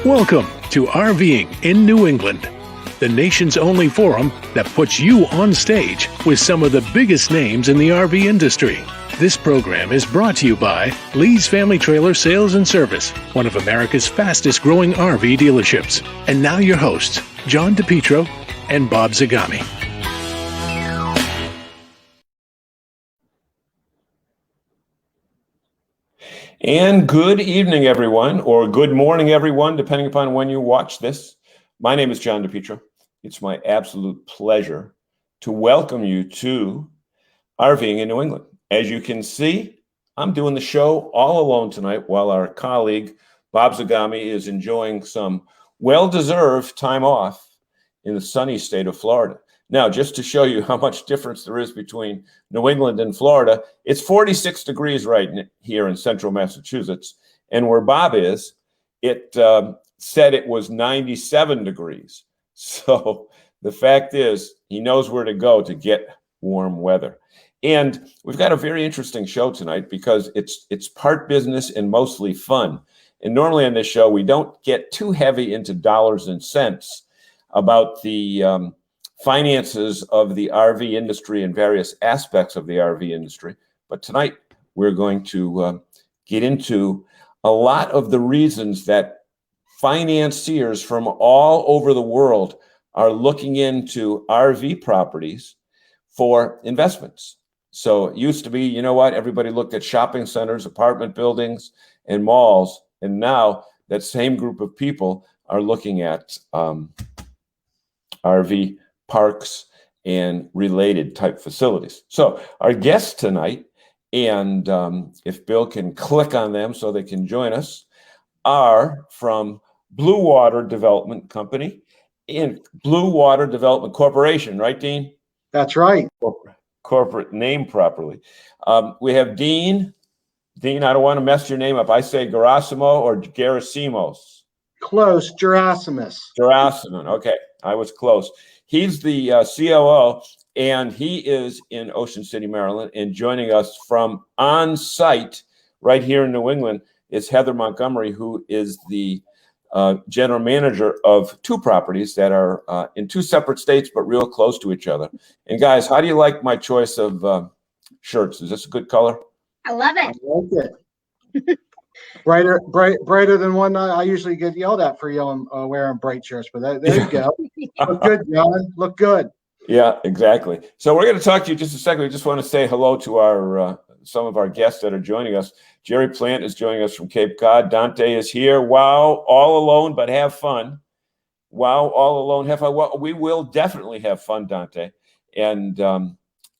Welcome to RVing in New England, the nation's only forum that puts you on stage with some of the biggest names in the RV industry. This program is brought to you by Lee's Family Trailer Sales and Service, one of America's fastest growing RV dealerships. And now your hosts, John DePietro and Bob Zagami. And good evening, everyone, or good morning, everyone, depending upon when you watch this. My name is John DePietro. It's my absolute pleasure to welcome you to RVing in New England. As you can see, I'm doing the show all alone tonight while our colleague, Bob Zagami, is enjoying some well-deserved time off in the sunny state of Florida. Now, just to show you how much difference there is between New England and Florida, it's 46 degrees right here in central Massachusetts. And where Bob is, it said it was 97 degrees. So the fact is, he knows where to go to get warm weather. And we've got a very interesting show tonight because it's part business and mostly fun. And normally on this show, we don't get too heavy into dollars and cents about the finances of the RV industry and various aspects of the RV industry. But tonight, we're going to get into a lot of the reasons that financiers from all over the world are looking into RV properties for investments. So it used to be, you know what, everybody looked at shopping centers, apartment buildings, and malls. And now that same group of people are looking at RV parks and related type facilities. So our guests tonight, and if Bill can click on them so they can join us, are from Blue Water Development Company and Blue Water Development Corporation, right, Dean? That's right. Corporate name properly. We have Dean. Dean, I don't want to mess your name up. I say Geracimo or Geracimos? Close, Geracimos. Geracimos, okay. I was close. He's the COO, and he is in Ocean City, Maryland, and joining us from on site right here in New England is Heather Montgomery, who is the general manager of two properties that are in two separate states, but real close to each other. And guys, how do you like my choice of shirts? Is this a good color? I love it. I like it. brighter than one I usually get yelled at for wearing bright shirts, but there you go. Look good, John. Look good. Yeah, exactly. So we're going to talk to you just a second. We just want to say hello to our some of our guests that are joining us. Jerry Plant is joining us from Cape Cod. Dante is here. Wow, all alone, but have fun. Wow, all alone, have fun. Well, we will definitely have fun, Dante. And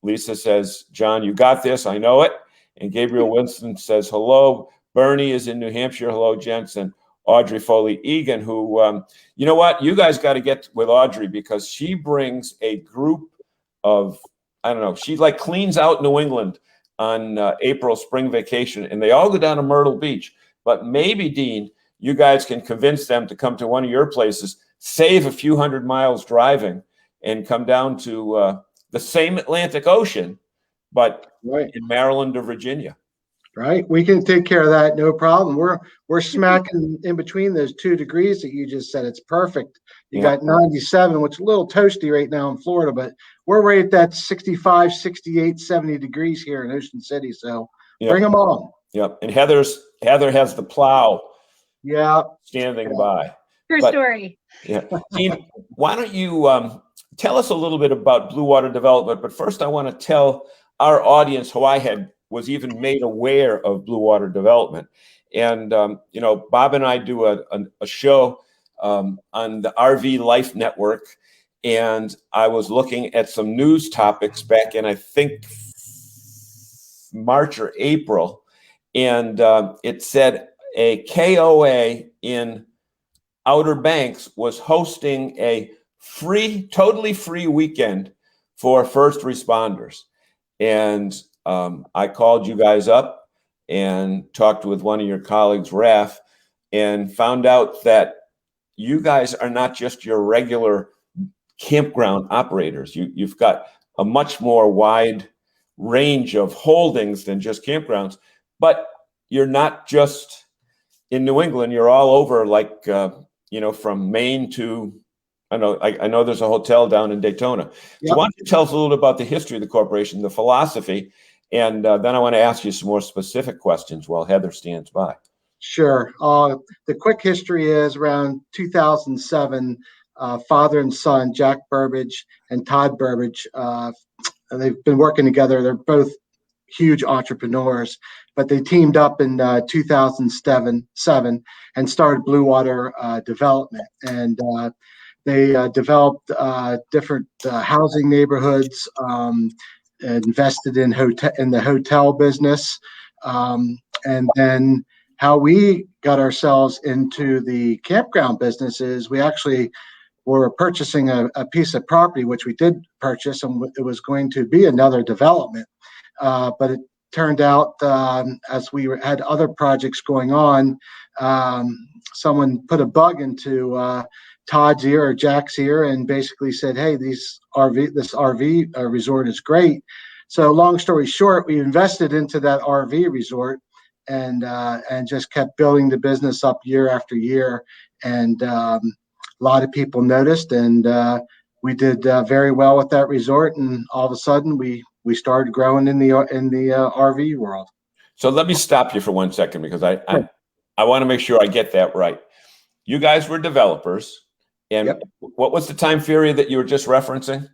Lisa says, John, you got this. I know it. And Gabriel Winston says, hello. Bernie is in New Hampshire. Hello, gents. And Audrey Foley-Egan, who, you know what? You guys got to get with Audrey because she brings a group of, I don't know, she like cleans out New England on April spring vacation, and they all go down to Myrtle Beach. But maybe, Dean, you guys can convince them to come to one of your places, save a few hundred miles driving, and come down to the same Atlantic Ocean, but right in Maryland or Virginia. Right, we can take care of that, no problem. We're smacking in between those 2 degrees that you just said. It's perfect. You got 97, which is a little toasty right now in Florida, but we're right at that 65, 68, 70 degrees here in Ocean City. So bring them on. Yep. And Heather has the plow. Yeah. Standing by. True story. Yeah. Dean, why don't you tell us a little bit about Blue Water Development? But first, I want to tell our audience how I was even made aware of Blue Water Development. And, you know, Bob and I do a show on the RV Life Network. And I was looking at some news topics back in, I think, March or April. And it said a KOA in Outer Banks was hosting a totally free weekend for first responders. And I called you guys up and talked with one of your colleagues, Raf, and found out that you guys are not just your regular campground operators. You've got a much more wide range of holdings than just campgrounds, but you're not just in New England, you're all over, like, from Maine to, I know there's a hotel down in Daytona. Yep. So why don't you tell us a little bit about the history of the corporation, the philosophy, and then I want to ask you some more specific questions while Heather stands by. Sure. The quick history is around 2007, father and son, Jack Burbage and Todd Burbage, they've been working together. They're both huge entrepreneurs, but they teamed up in 2007 and started Blue Water Development. And they developed different housing neighborhoods, invested in the hotel business, and then how we got ourselves into the campground business is we actually were purchasing a piece of property, which we did purchase, and it was going to be another development. But it turned out, as we had other projects going on, someone put a bug into Todd's ear or Jack's ear and basically said, hey, this RV resort is great. So long story short, we invested into that RV resort and just kept building the business up year after year. And a lot of people noticed, and we did very well with that resort. And all of a sudden, we started growing in the RV world. So let me stop you for 1 second, because I want to make sure I get that right. You guys were developers, and Yep. What was the time period that you were just referencing?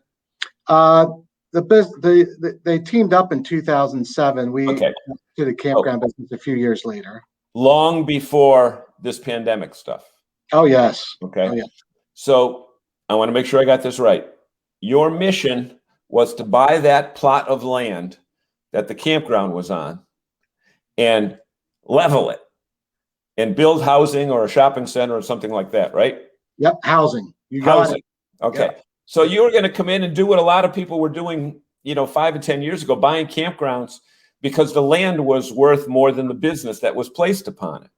They teamed up in 2007. We Okay. did a campground business a few years later. Long before this pandemic stuff. Oh yes. Okay. Oh, yeah. So I want to make sure I got this right. Your mission was to buy that plot of land that the campground was on and level it and build housing or a shopping center or something like that, right? Yep. Housing. You got Housing. it. Okay. Yeah. So you were going to come in and do what a lot of people were doing, 5 and 10 years ago, buying campgrounds because the land was worth more than the business that was placed upon it.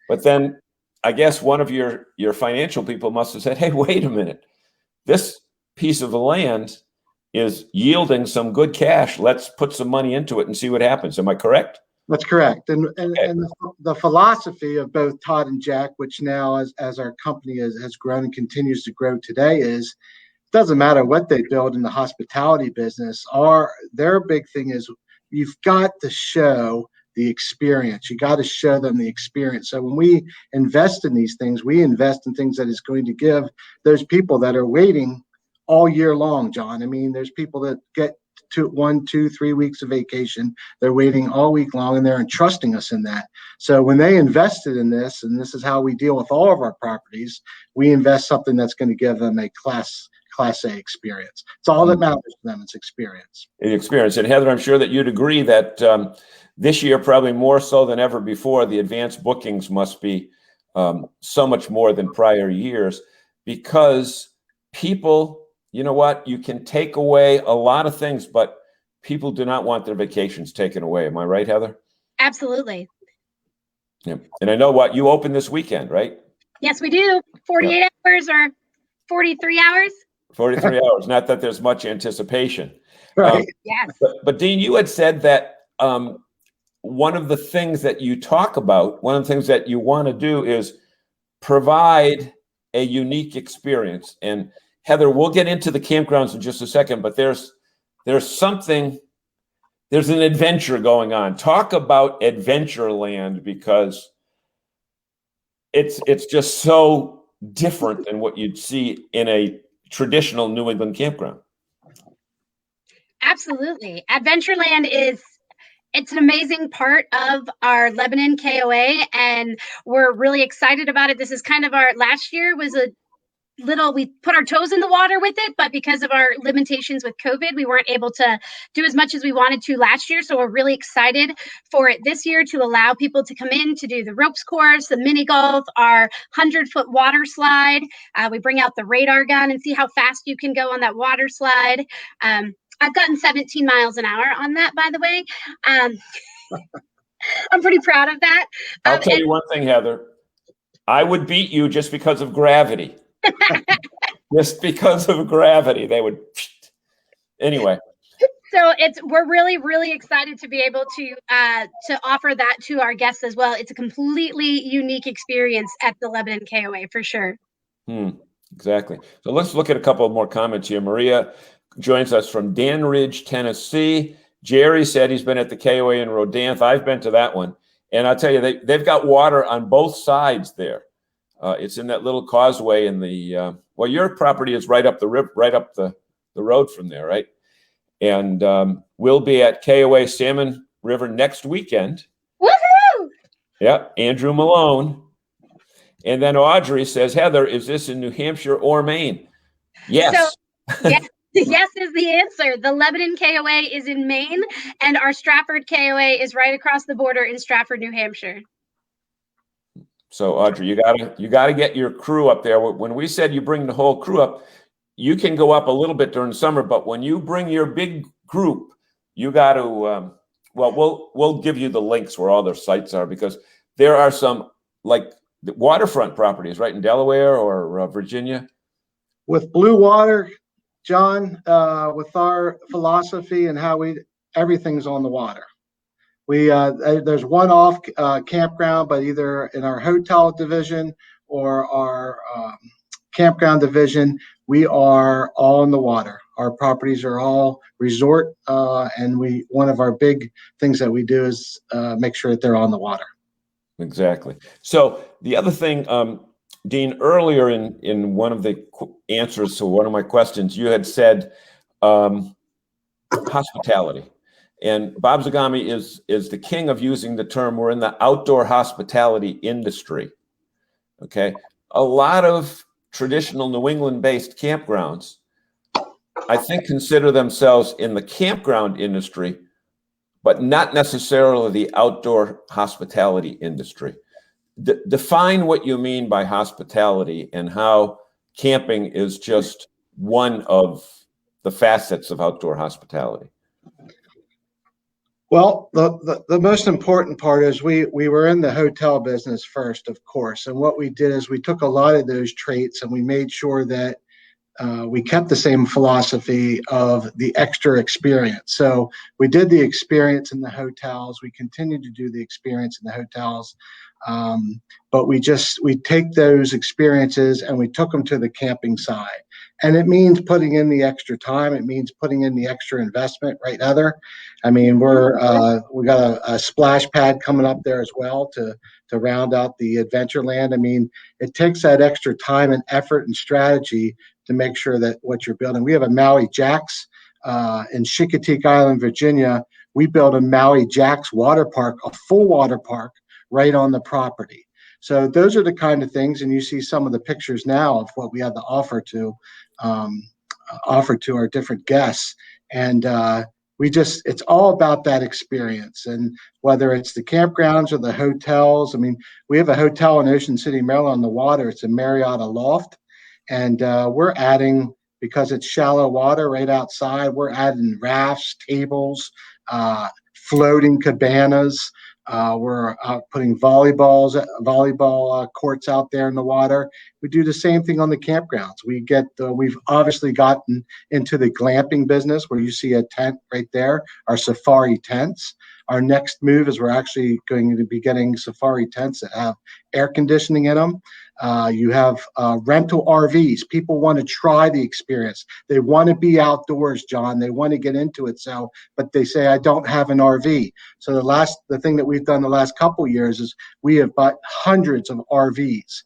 But then I guess one of your financial people must have said, hey, wait a minute. This piece of the land is yielding some good cash. Let's put some money into it and see what happens. Am I correct? That's correct. And Okay. the philosophy of both Todd and Jack, which now as our company has grown and continues to grow today, is it doesn't matter what they build in the hospitality business. Their big thing is you've got to show the experience. You got to show them the experience. So when we invest in these things, we invest in things that is going to give those people that are waiting all year long, John. I mean, there's people that get 1, 2, 3 weeks of vacation. They're waiting all week long, and they're entrusting us in that. So when they invested in this, and this is how we deal with all of our properties, we invest something that's going to give them a Class A experience. It's all that matters to them. It's experience. Experience. And Heather, I'm sure that you'd agree that this year, probably more so than ever before, the advanced bookings must be so much more than prior years, because people, you know what, you can take away a lot of things, but people do not want their vacations taken away. Am I right, Heather? Absolutely. Yeah. And I know what you open this weekend, right? Yes, we do. 48 hours or 43 hours. 43 hours. Not that there's much anticipation. Right. Yes. But Dean, you had said that one of the things that you talk about, one of the things that you want to do is provide a unique experience. And Heather, we'll get into the campgrounds in just a second, but there's an adventure going on. Talk about Adventureland, because it's just so different than what you'd see in a traditional New England campground. Absolutely. Adventureland it's an amazing part of our Lebanon KOA, and we're really excited about it. This is kind of last year was we put our toes in the water with it, but because of our limitations with COVID, we weren't able to do as much as we wanted to last year. So we're really excited for it this year to allow people to come in to do the ropes course, the mini golf, our 100-foot water slide. We bring out the radar gun and see how fast you can go on that water slide. I've gotten 17 miles an hour on that, by the way. I'm pretty proud of that. I'll tell you one thing, Heather. I would beat you just because of gravity. Just because of gravity, they would. Anyway, So we're really, really excited to be able to offer that to our guests as well. It's a completely unique experience at the Lebanon KOA for sure. Exactly. So let's look at a couple more comments here. Maria joins us from Danridge, Tennessee. Jerry said he's been at the KOA in Rodanthe. I've been to that one. And I'll tell you, they've got water on both sides there. It's in that little causeway in the, well, your property is right up the river, right up the road from there, right? And we'll be at KOA Salmon River next weekend. Woohoo! Yeah, Andrew Malone. And then Audrey says, Heather, is this in New Hampshire or Maine? Yes. So, yes is the answer. The Lebanon KOA is in Maine, and our Stratford KOA is right across the border in Stratford, New Hampshire. So Audrey, you gotta get your crew up there. When we said you bring the whole crew up, you can go up a little bit during the summer, but when you bring your big group, you got to. Well, we'll give you the links where all their sites are, because there are some like waterfront properties right in Delaware or Virginia. With blue water, John, with our philosophy and how everything's on the water. There's one off campground, but either in our hotel division or our campground division, we are all in the water. Our properties are all resort, and one of our big things that we do is make sure that they're on the water. Exactly. So the other thing, Dean, earlier in one of the answers to one of my questions, you had said hospitality. And Bob Zagami is the king of using the term, we're in the outdoor hospitality industry. Okay. A lot of traditional New England-based campgrounds, I think, consider themselves in the campground industry, but not necessarily the outdoor hospitality industry. Define what you mean by hospitality and how camping is just one of the facets of outdoor hospitality. Well, the most important part is we were in the hotel business first, of course. And what we did is we took a lot of those traits and we made sure that we kept the same philosophy of the extra experience. So we did the experience in the hotels. We continue to do the experience in the hotels. But we take those experiences and we took them to the camping side. And it means putting in the extra time. It means putting in the extra investment, right, Heather? I mean, we got a splash pad coming up there as well to round out the Adventureland. I mean, it takes that extra time and effort and strategy to make sure that what you're building. We have a Maui Jacks in Chicoteague Island, Virginia. We built a Maui Jacks water park, a full water park, right on the property. So those are the kind of things, and you see some of the pictures now of what we have to offer to our different guests. And it's all about that experience. And whether it's the campgrounds or the hotels, I mean, we have a hotel in Ocean City, Maryland on the water. It's a Marriott Loft. And we're adding, because it's shallow water right outside, we're adding rafts, tables, floating cabanas. We're putting volleyball courts out there in the water. We do the same thing on the campgrounds. We've obviously gotten into the glamping business where you see a tent right there, our safari tents. Our next move is we're actually going to be getting safari tents that have air conditioning in them. You have rental RVs. People want to try the experience. They want to be outdoors, John. They want to get into it. But they say, I don't have an RV. So the thing that we've done the last couple of years is we have bought hundreds of RVs,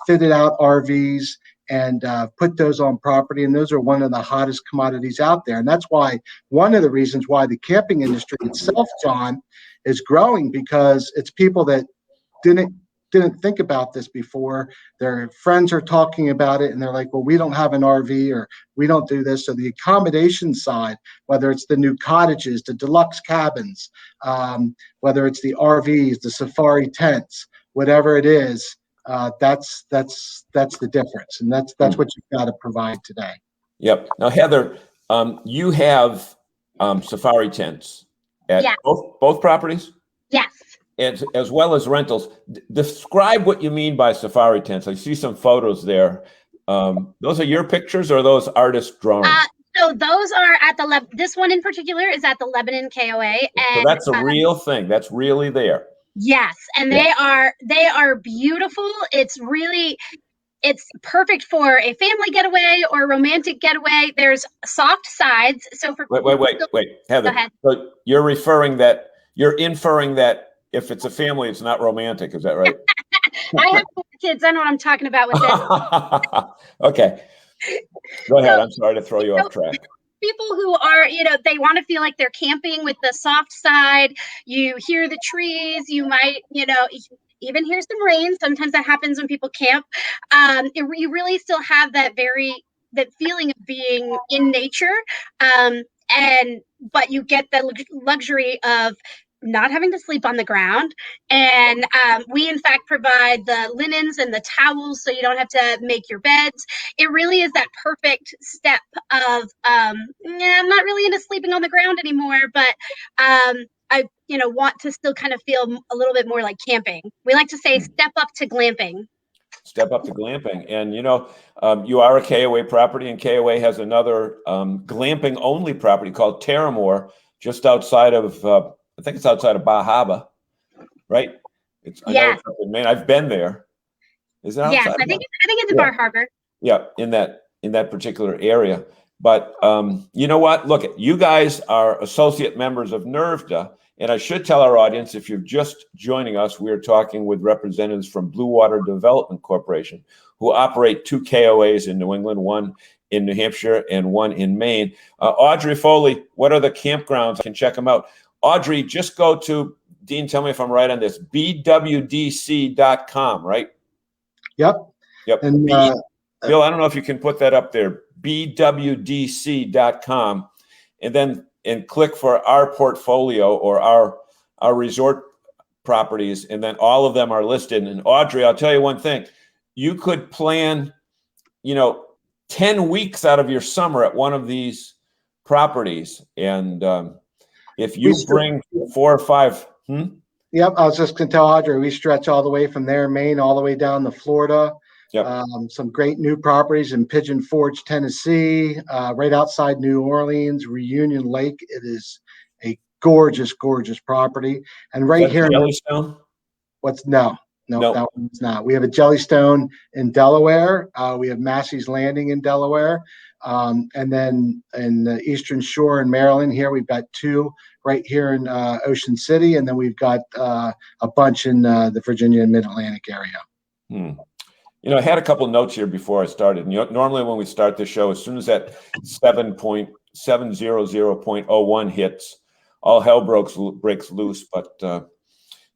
fitted out RVs, and put those on property. And those are one of the hottest commodities out there. And that's why one of the reasons why the camping industry itself, John, is growing, because it's people that didn't think about this before. Their friends are talking about it and they're like, well, we don't have an RV or we don't do this. So the accommodation side, whether it's the new cottages, the deluxe cabins, whether it's the RVs, the safari tents, whatever it is, that's the difference. And that's what you've got to provide today. Yep. Now, Heather, you have safari tents at both properties? Yes. As well as rentals. Describe what you mean by safari tents. I see some photos there. Those are your pictures or are those artist drawings? So those are at the this one in particular is at the Lebanon KOA, So and that's a real thing. That's really there. yes, and Yeah. they are beautiful. It's perfect for a family getaway or a romantic getaway. There's soft sides, so for Wait, Heather. Go ahead. So you're inferring that if it's a family, it's not romantic. Is that right? I have 4 kids. I know what I'm talking about with this. Okay. Go ahead. So, I'm sorry to throw you off track. People who are, they want to feel like they're camping with the soft side. You hear the trees. You might, even hear some rain. Sometimes that happens when people camp. You really still have that feeling of being in nature. But you get the luxury of not having to sleep on the ground. And we, in fact, provide the linens and the towels so you don't have to make your beds. It really is that perfect step of, I'm not really into sleeping on the ground anymore, but I want to still kind of feel a little bit more like camping. We like to say step up to glamping. Step up to glamping. And, you are a KOA property, and KOA has another glamping only property called Terramore, just outside of, I think it's outside of Bar Harbor, right? I know it's up in Maine. I've been there. Is it outside? Yes, I think it's in Bar Harbor. Yeah, in that particular area. But you know what? Look, you guys are associate members of NERVDA, and I should tell our audience, if you're just joining us, we're talking with representatives from Blue Water Development Corporation, who operate 2 KOAs in New England, one in New Hampshire and one in Maine. Audrey Foley, what are the campgrounds? I can check them out. Audrey, just go to, Dean, tell me if I'm right on this, bwdc.com, right? Yep. And Bill, I don't know if you can put that up there, bwdc.com, and click for our portfolio or our resort properties, and then all of them are listed. And Audrey, I'll tell you one thing, you could plan, 10 weeks out of your summer at one of these properties. And if you bring 4 or 5, Yep, I was just going to tell Audrey, we stretch all the way from there, Maine, all the way down to Florida. Yep. Some great new properties in Pigeon Forge, Tennessee, right outside New Orleans, Reunion Lake. It is a gorgeous, gorgeous property. And right here, Jellystone? No, that one's not. We have a Jellystone in Delaware. We have Massey's Landing in Delaware. And then in the Eastern Shore in Maryland, here we've got 2 right here in Ocean City, and then we've got a bunch in the Virginia and Mid-Atlantic area. I had a couple of notes here before I started. Normally when we start the show, as soon as that 7.700.01 hits, all hell breaks loose. But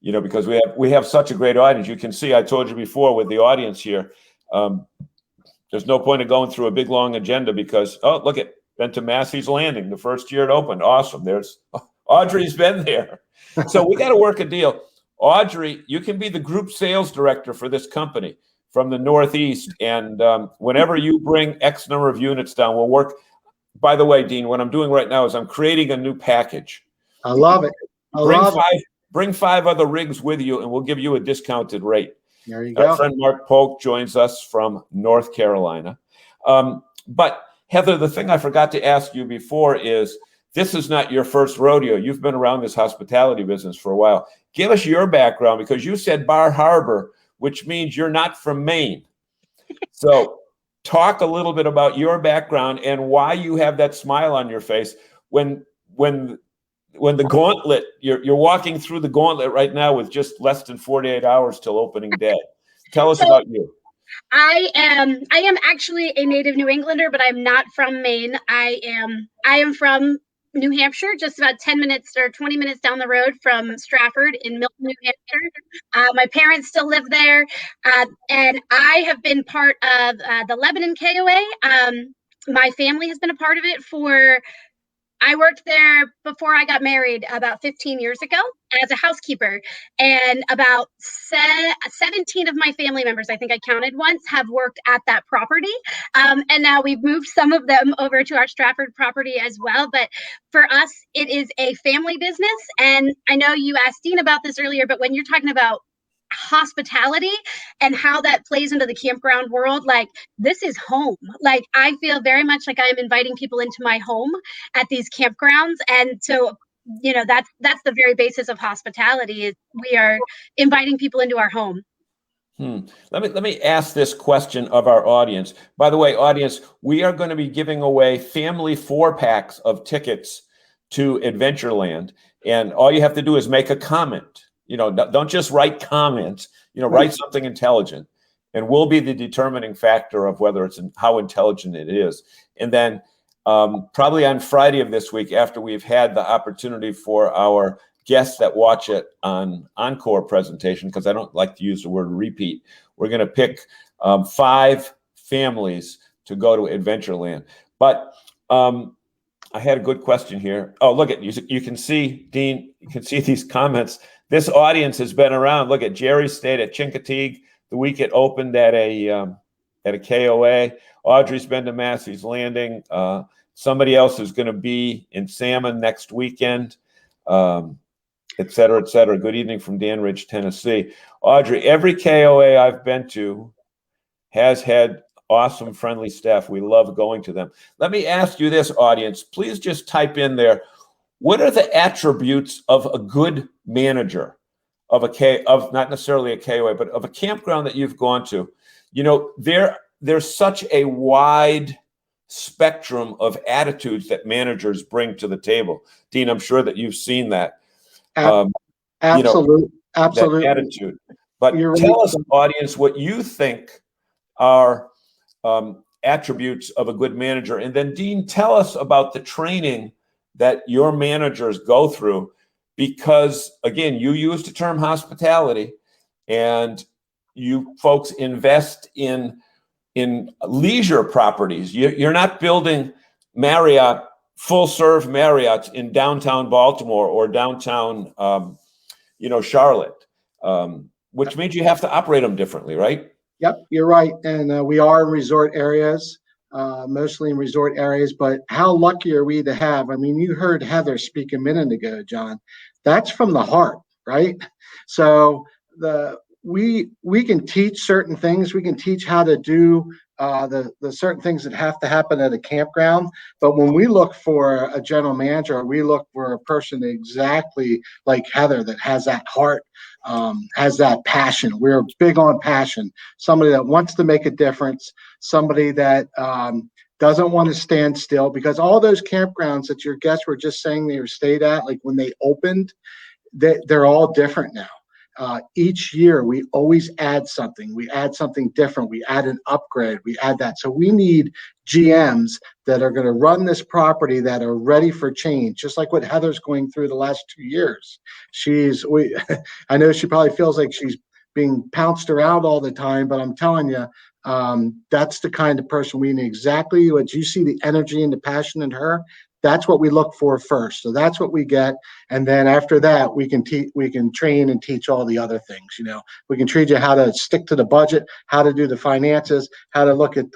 because we have such a great audience, you can see. I told you before with the audience here. There's no point of going through a big long agenda because look at been to Massey's Landing the first year it opened. Awesome. There's Audrey's been there. So we got to work a deal. Audrey, you can be the group sales director for this company from the Northeast. And whenever you bring X number of units down, we'll work. By the way, Dean, what I'm doing right now is I'm creating a new package. I love it. Bring 5 other rigs with you, and we'll give you a discounted rate. There you go. Our friend Mark Polk joins us from North Carolina. But Heather, the thing I forgot to ask you before is, this is not your first rodeo. You've been around this hospitality business for a while. Give us your background, because you said Bar Harbor, which means you're not from Maine. So talk a little bit about your background and why you have that smile on your face when the gauntlet, you're walking through the gauntlet right now with just less than 48 hours till opening day. Tell us about you. I am actually a native New Englander, but I'm not from Maine. I am from New Hampshire, just about 10 minutes or 20 minutes down the road from Stratford in Milton, New Hampshire. My parents still live there, and I have been part of the Lebanon KOA. My family has been a part of it I worked there before I got married about 15 years ago as a housekeeper, and about 17 of my family members, I think I counted once, have worked at that property. And now we've moved some of them over to our Stratford property as well. But for us, it is a family business. And I know you asked Dean about this earlier, but when you're talking about hospitality and how that plays into the campground world. Like, this is home. Like, I feel very much like I'm inviting people into my home at these campgrounds. And so, that's the very basis of hospitality, is we are inviting people into our home. Let me ask this question of our audience. By the way, audience, we are going to be giving away family 4-packs of tickets to Adventureland. And all you have to do is make a comment. Don't just write comments, write something intelligent, and we'll be the determining factor of whether how intelligent it is. And then probably on Friday of this week, after we've had the opportunity for our guests that watch it on encore presentation, because I don't like to use the word repeat, we're going to pick 5 families to go to Adventureland. But I had a good question here. Oh, look at you can see, Dean, you can see these comments. This audience has been around. Look at Jerry stayed at Chincoteague the week it opened at a KOA. Audrey's been to Massey's Landing. Somebody else is going to be in Salmon next weekend. Et cetera, et cetera. Good evening from Danridge, Tennessee. Audrey, every KOA I've been to has had awesome, friendly staff. We love going to them. Let me ask you this, audience. Please just type in there, what are the attributes of a good manager of not necessarily a KOA, but of a campground that you've gone to? There's such a wide spectrum of attitudes that managers bring to the table. Dean, I'm sure that you've seen that. Absolutely. That attitude. But tell us, audience, what you think are attributes of a good manager. And then, Dean, tell us about the training that your managers go through, because, again, you used the term hospitality, and you folks invest in leisure properties. You're not building Marriott, full-serve Marriotts in downtown Baltimore or downtown, Charlotte, which means you have to operate them differently, right? Yep, you're right. And we are in resort areas, mostly in resort areas. But how lucky are we to have? I mean, you heard Heather speak a minute ago, John. That's from the heart, right? So we can teach certain things. We can teach how to do the certain things that have to happen at a campground. But when we look for a general manager, we look for a person exactly like Heather that has that heart, has that passion. We're big on passion. Somebody that wants to make a difference, somebody that doesn't want to stand still, because all those campgrounds that your guests were just saying they were stayed at, like when they opened, they're all different now. Each year, we always add something. We add something different. We add an upgrade. We add that. So we need GMs that are going to run this property that are ready for change, just like what Heather's going through the last 2 years. I know she probably feels like she's being pounced around all the time, but I'm telling you, that's the kind of person we need. Exactly what you see, the energy and the passion in her. That's what we look for first. So that's what we get. And then after that, we can train and teach all the other things. We can teach you how to stick to the budget, how to do the finances, how to look at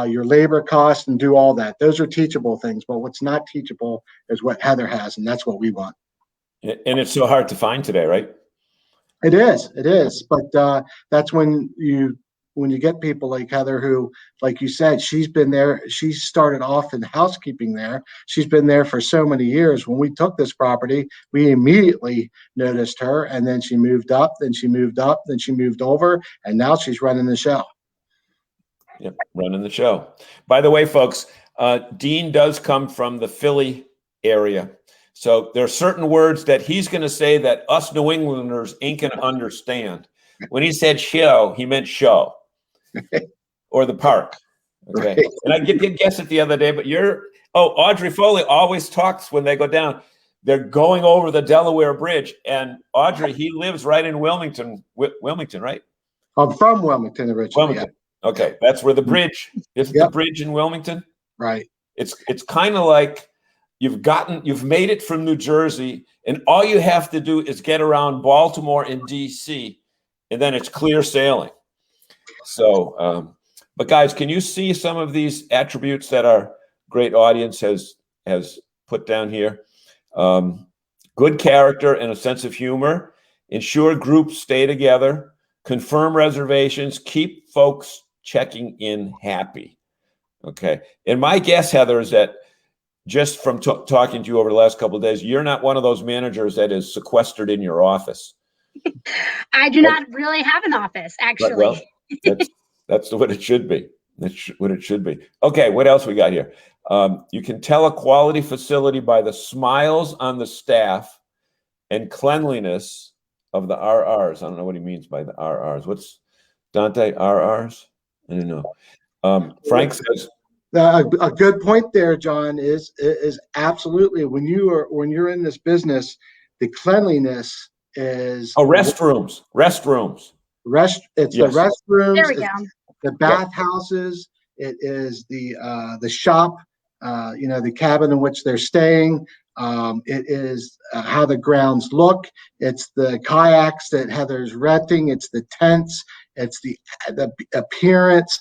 your labor costs and do all that. Those are teachable things. But what's not teachable is what Heather has. And that's what we want. And it's so hard to find today, right? It is. But that's when you get people like Heather, who, like you said, she's been there. She started off in housekeeping there. She's been there for so many years. When we took this property, we immediately noticed her, and then she moved up, then she moved up, then she moved over, and now she's running the show. Yep, running the show. By the way, folks, Dean does come from the Philly area. So there are certain words that he's going to say that us New Englanders ain't going to understand. When he said show, he meant show. Or the park. Okay. Right. And I did guess it the other day, but Audrey Foley always talks when they go down. They're going over the Delaware Bridge. And Audrey, he lives right in Wilmington, right? I'm from Wilmington originally. Wilmington. Yeah. Okay. That's where the bridge is. Yep. The bridge in Wilmington. Right. It's kind of like you've made it from New Jersey, and all you have to do is get around Baltimore and DC, and then it's clear sailing. So, but guys, can you see some of these attributes that our great audience has put down here? Good character and a sense of humor. ensure groups stay together, confirm reservations, keep folks checking in happy. Okay. And my guess, Heather, is that just from talking to you over the last couple of days, you're not one of those managers that is sequestered in your office. I do not really have an office, actually. Well, that's what it should be. That's what it should be. Okay, what else we got here? You can tell a quality facility by the smiles on the staff and cleanliness of the RRs. I don't know what he means by the RRs. What's Dante, RRs? I don't know. Frank says, a good point there, John, is absolutely when you're in this business, the cleanliness is restrooms. The restrooms. There we go. The bathhouses. It is the shop. The cabin in which they're staying. It is how the grounds look. It's the kayaks that Heather's renting. It's the tents. It's the appearance.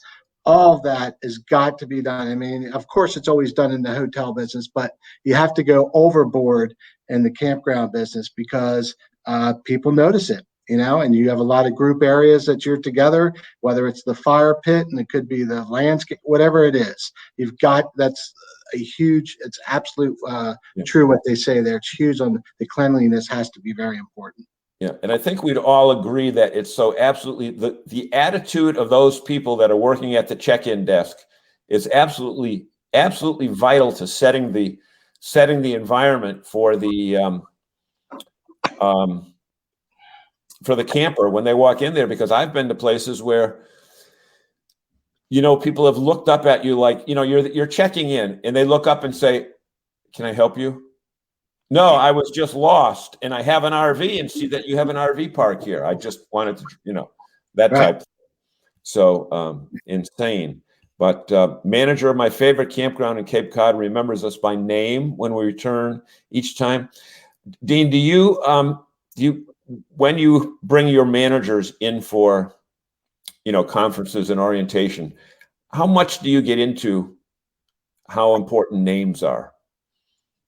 All of that has got to be done. I mean, of course, it's always done in the hotel business, but you have to go overboard in the campground business because people notice it, and you have a lot of group areas that you're together, whether it's the fire pit and it could be the landscape, whatever it is. That's a huge, it's absolute true what they say there. It's huge on the cleanliness has to be very important. Yeah, and I think we'd all agree that it's so absolutely the attitude of those people that are working at the check-in desk is absolutely vital to setting the environment for the camper when they walk in there. Because I've been to places where people have looked up at you like you're checking in, and they look up and say, "Can I help you?" No, I was just lost, and I have an RV, and see that you have an RV park here. I just wanted to, that type. So insane. But manager of my favorite campground in Cape Cod remembers us by name when we return each time. Dean, do you when you bring your managers in for conferences and orientation, how much do you get into how important names are?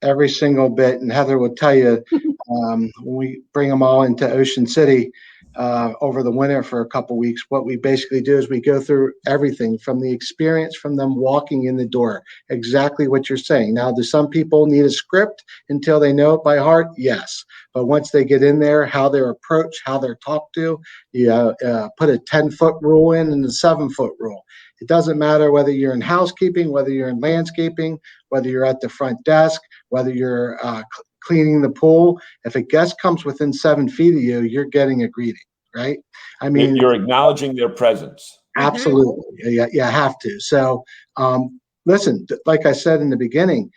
Every single bit, and Heather will tell you when we bring them all into Ocean City over the winter for a couple weeks, what we basically do is we go through everything from the experience from them walking in the door, exactly what you're saying. Now, do some people need a script until they know it by heart? Yes. But once they get in there, how they're approached, how they're talked to, you put a 10-foot rule in and a 7-foot rule. It doesn't matter whether you're in housekeeping, whether you're in landscaping, whether you're at the front desk, whether you're cleaning the pool. If a guest comes within 7 feet of you, you're getting a greeting, right? I mean, you're acknowledging their presence. Absolutely. You have to. So listen, like I said in the beginning,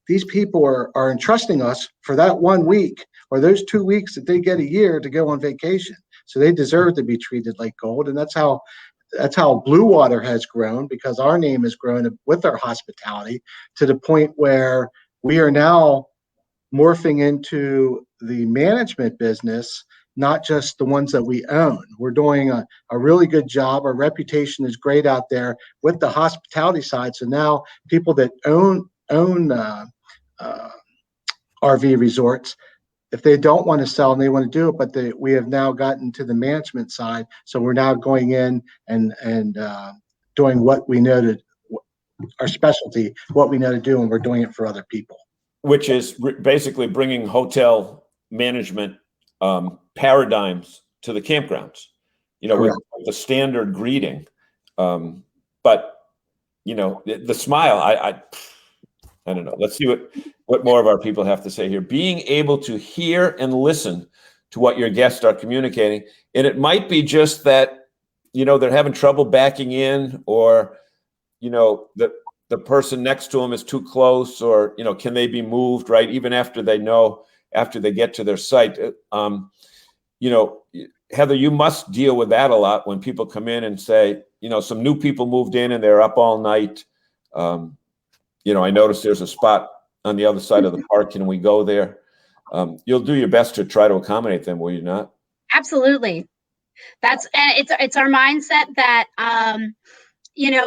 these people are entrusting us for that 1 week or those 2 weeks that they get a year to go on vacation. So they deserve to be treated like gold. And that's how Blue Water has grown, because our name has grown with our hospitality to the point where we are now morphing into the management business, not just the ones that we own. We're doing a really good job. Our reputation is great out there with the hospitality side. So now people that own RV resorts, if they don't want to sell and they want to do it, but we have now gotten to the management side. So we're now going in and doing what we know our specialty, what we know to do, and we're doing it for other people. Which is basically bringing hotel management paradigms to the campgrounds, with the standard greeting. But, the smile, I don't know. Let's see what more of our people have to say here. Being able to hear and listen to what your guests are communicating. And it might be just that, they're having trouble backing in, or, the person next to them is too close, or, can they be moved, right? Even after they get to their site. Heather, you must deal with that a lot when people come in and say, some new people moved in and they're up all night. I noticed there's a spot on the other side of the park. Can we go there? You'll do your best to try to accommodate them, will you not? Absolutely. It's our mindset that,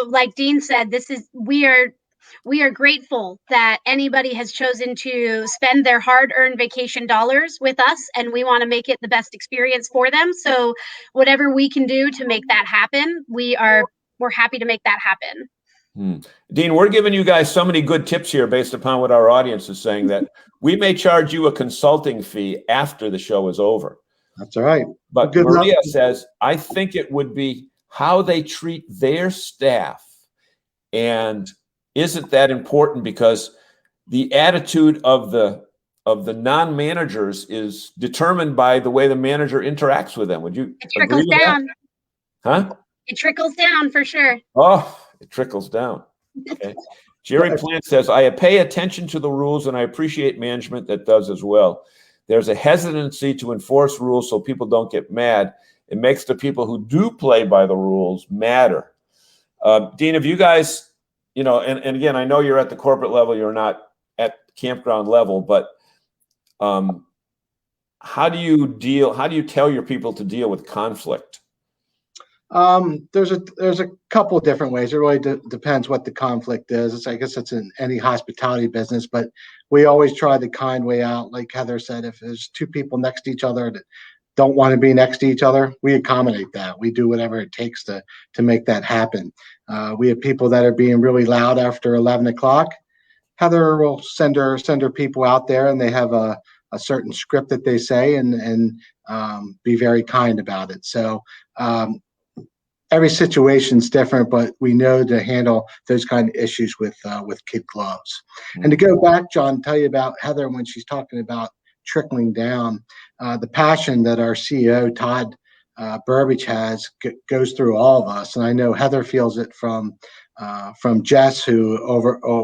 like Dean said, we are we are grateful that anybody has chosen to spend their hard-earned vacation dollars with us, and we want to make it the best experience for them. So whatever we can do to make that happen, we're happy to make that happen. Dean, we're giving you guys so many good tips here based upon what our audience is saying that we may charge you a consulting fee after the show is over. That's all right. But Good Maria luck. says, I think it would be how they treat their staff. And isn't that important? Because the attitude of the non-managers is determined by the way the manager interacts with them. Would you agree with down. That? Huh? It trickles down for sure. Oh, it trickles down. Okay. Jerry Plant says, I pay attention to the rules and I appreciate management that does as well. There's a hesitancy to enforce rules so people don't get mad. It makes the people who do play by the rules matter. Dean, have you guys, and again, I know you're at the corporate level, you're not at campground level, but how do you tell your people to deal with conflict? There's a couple of different ways. It really depends what the conflict is. I guess it's in any hospitality business, but we always try the kind way out. Like Heather said, if there's two people next to each other that don't want to be next to each other, we accommodate that. We do whatever it takes to make that happen. We have people that are being really loud after 11 o'clock. Heather will send her people out there, and they have a certain script that they say, and be very kind about it. So every situation's different, but we know to handle those kind of issues with kid gloves. And to go back, John, tell you about Heather when she's talking about trickling down, the passion that our CEO, Todd Burbidge, has goes through all of us. And I know Heather feels it from Jess, who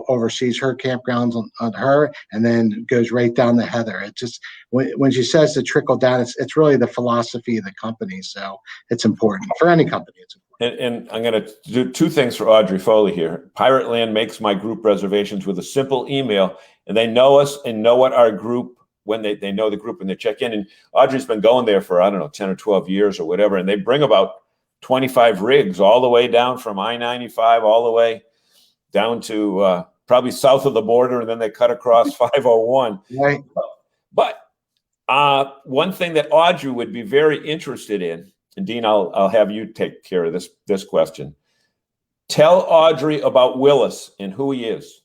oversees her campgrounds on her, and then goes right down to Heather. It just, when she says to trickle down, it's really the philosophy of the company. So it's important for any company. It's important. And I'm going to do two things for Audrey Foley here. Pirate Land makes my group reservations with a simple email, and they know us and know what our group, when they know the group and they check in. And Audrey's been going there for, 10 or 12 years or whatever, and they bring about 25 rigs all the way down from I-95 all the way down to probably south of the border, and then they cut across 501. Right. But one thing that Audrey would be very interested in, and Dean, I'll have you take care of this question. Tell Audrey about Willis and who he is.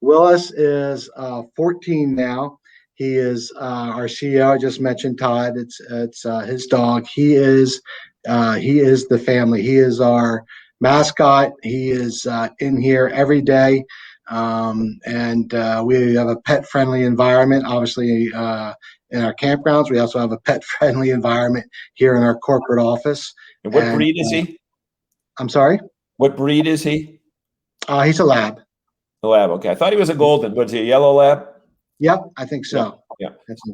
Willis is 14 now. He is our CEO. I just mentioned Todd. It's his dog. He is the family. He is our mascot. He is in here every day. And we have a pet-friendly environment, obviously, in our campgrounds. We also have a pet-friendly environment here in our corporate office. And what breed is he? I'm sorry? What breed is he? He's a lab. A lab, okay. I thought he was a golden, but is he a yellow lab? Yep, I think so. Yeah.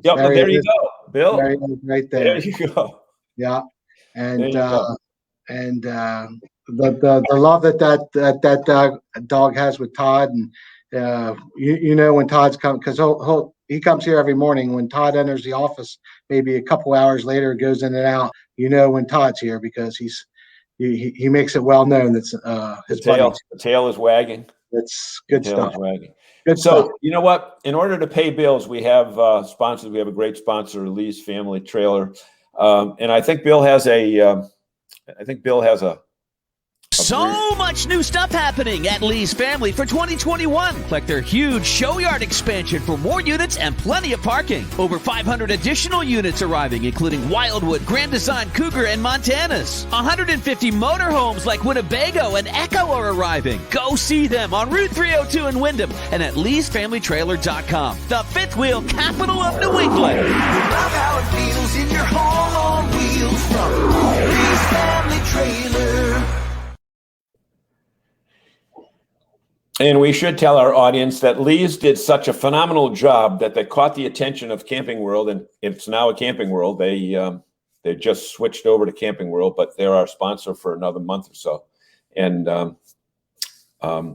Yep, there you go, Bill. Right there. There you go. Yeah. And the love that dog has with Todd, and when Todd's come, because he comes here every morning. When Todd enters the office, maybe a couple hours later, goes in and out. When Todd's here, because he makes it well known that his tail is wagging. It's good stuff. Good stuff. You know what? In order to pay bills, we have sponsors. We have a great sponsor, Lee's Family Trailer, and I think Bill has a. So much new stuff happening at Lee's Family for 2021, like their huge show yard expansion for more units and plenty of parking. Over 500 additional units arriving, including Wildwood, Grand Design, Cougar, and Montanas. 150 motorhomes like Winnebago and Echo are arriving. Go see them on Route 302 in Wyndham and at Lee'sFamilyTrailer.com, the fifth wheel capital of New England. Love how it feels in your home on wheels from Lee's Family Trailer. And we should tell our audience that Lee's did such a phenomenal job that they caught the attention of Camping World, and it's now a Camping World. They just switched over to Camping World, but they're our sponsor for another month or so, and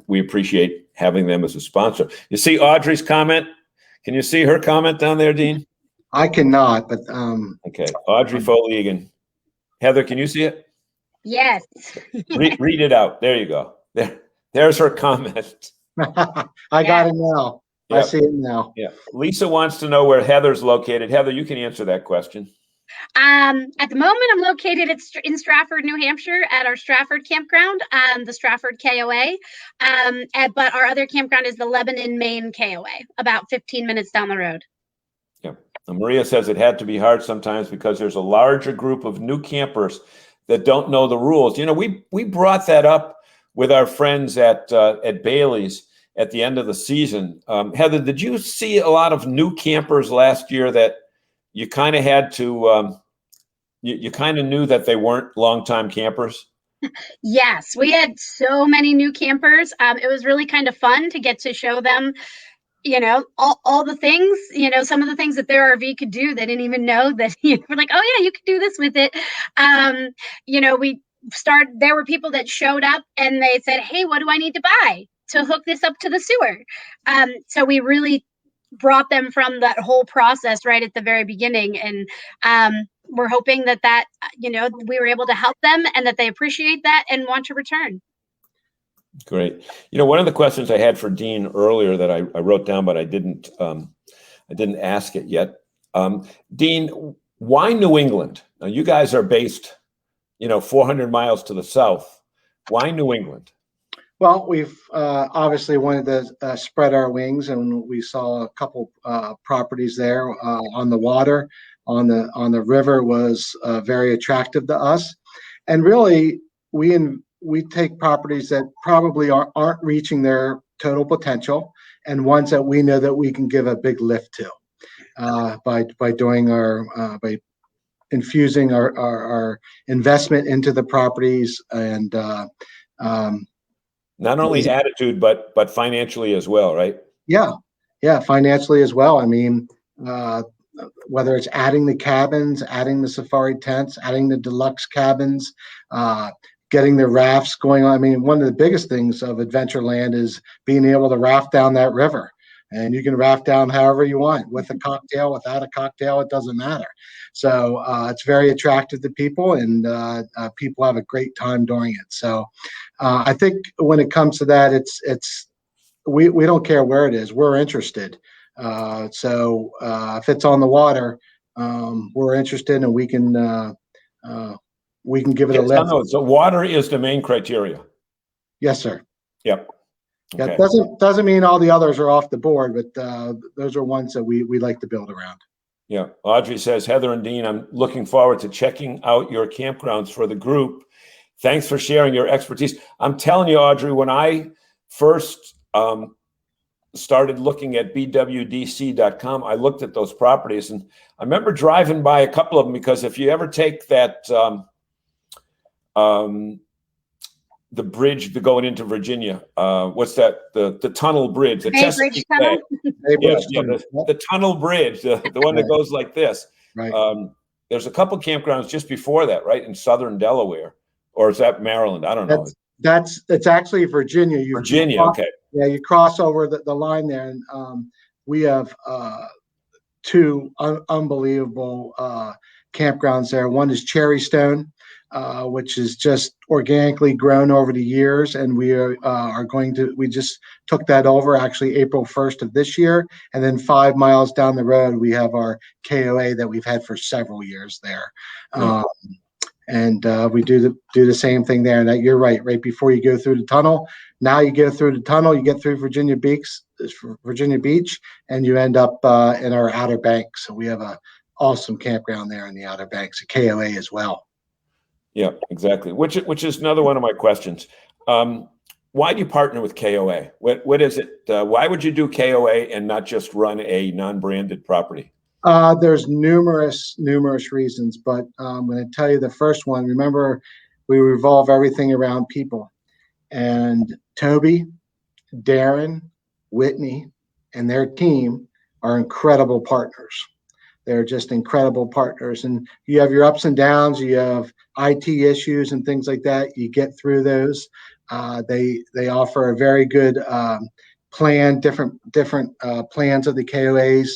we appreciate having them as a sponsor. You see Audrey's comment? Can you see her comment down there, Dean? I cannot, but okay. Audrey Foley again. Heather, can you see it? Yes. read it out. There you go. There's her comment. I got it now. I Yep. see it now. Yeah. Lisa wants to know where Heather's located. Heather, you can answer that question. At the moment, I'm located in Stratford, New Hampshire, at our Stratford campground, the Stratford KOA. But our other campground is the Lebanon, Maine KOA, about 15 minutes down the road. Yeah. And Maria says it had to be hard sometimes because there's a larger group of new campers that don't know the rules. You know, we brought that up with our friends at Bailey's at the end of the season. Heather, did you see a lot of new campers last year that you kind of had to, you kind of knew that they weren't longtime campers? Yes, we had so many new campers. It was really kind of fun to get to show them, you know, all the things, you know, some of the things that their RV could do. They didn't even know that. We're like, oh yeah, you could do this with it. You know, there were people that showed up and they said, hey, what do I need to buy to hook this up to the sewer? So we really brought them from that whole process right at the very beginning. And we're hoping that, you know, we were able to help them and that they appreciate that and want to return. Great. You know, one of the questions I had for Dean earlier that I wrote down, but I didn't ask it yet. Dean, why New England? Now, you guys are based, you know, 400 miles to the south. Why New England? Well, we've obviously wanted to spread our wings, and we saw a couple properties there on the water, on the river was very attractive to us. And really, we take properties that probably aren't reaching their total potential, and ones that we know that we can give a big lift to by doing by infusing our investment into the properties and not only attitude, but financially as well, right? Yeah, financially as well. I mean, whether it's adding the cabins, adding the safari tents, adding the deluxe cabins, getting the rafts going on. I mean, one of the biggest things of Adventureland is being able to raft down that river. And you can raft down however you want, with a cocktail, without a cocktail, it doesn't matter. So it's very attractive to people, and people have a great time doing it. So I think when it comes to that, we don't care where it is. We're interested. So if it's on the water, we're interested, and we can give it a lift. No, so water is the main criteria. Yes, sir. Yep. Okay. That doesn't mean all the others are off the board, but those are ones that we like to build around. Yeah. Audrey says, Heather and Dean, I'm looking forward to checking out your campgrounds for the group. Thanks for sharing your expertise. I'm telling you, Audrey, when I first started looking at bwdc.com, I looked at those properties, and I remember driving by a couple of them, because if you ever take that the bridge going into Virginia, what's that? The tunnel bridge, the Chesapeake Bay. The tunnel bridge, the one that goes like this. Right. There's a couple campgrounds just before that, right, in southern Delaware, or is that Maryland? I don't know. It's actually Virginia. Virginia, okay. Yeah, you cross over the line there, and we have two unbelievable campgrounds there. One is Cherry Stone, which is just organically grown over the years, and we we just took that over actually April 1st of this year. And then 5 miles down the road, we have our KOA that we've had for several years there. And we do the same thing there. And you're right before you go through the tunnel. Now you go through the tunnel, you get through Virginia Beach, and you end up in our Outer Banks. So we have a awesome campground there in the Outer Banks, a KOA as well. Yeah, exactly. Which is another one of my questions. Why do you partner with KOA? What is it? Why would you do KOA and not just run a non-branded property? There's numerous reasons, but I'm going to tell you the first one. Remember, we revolve everything around people, and Toby, Darren, Whitney, and their team are incredible partners. They're just incredible partners, and you have your ups and downs. You have IT issues and things like that. You get through those. They offer a very good plan, different plans of the KOAs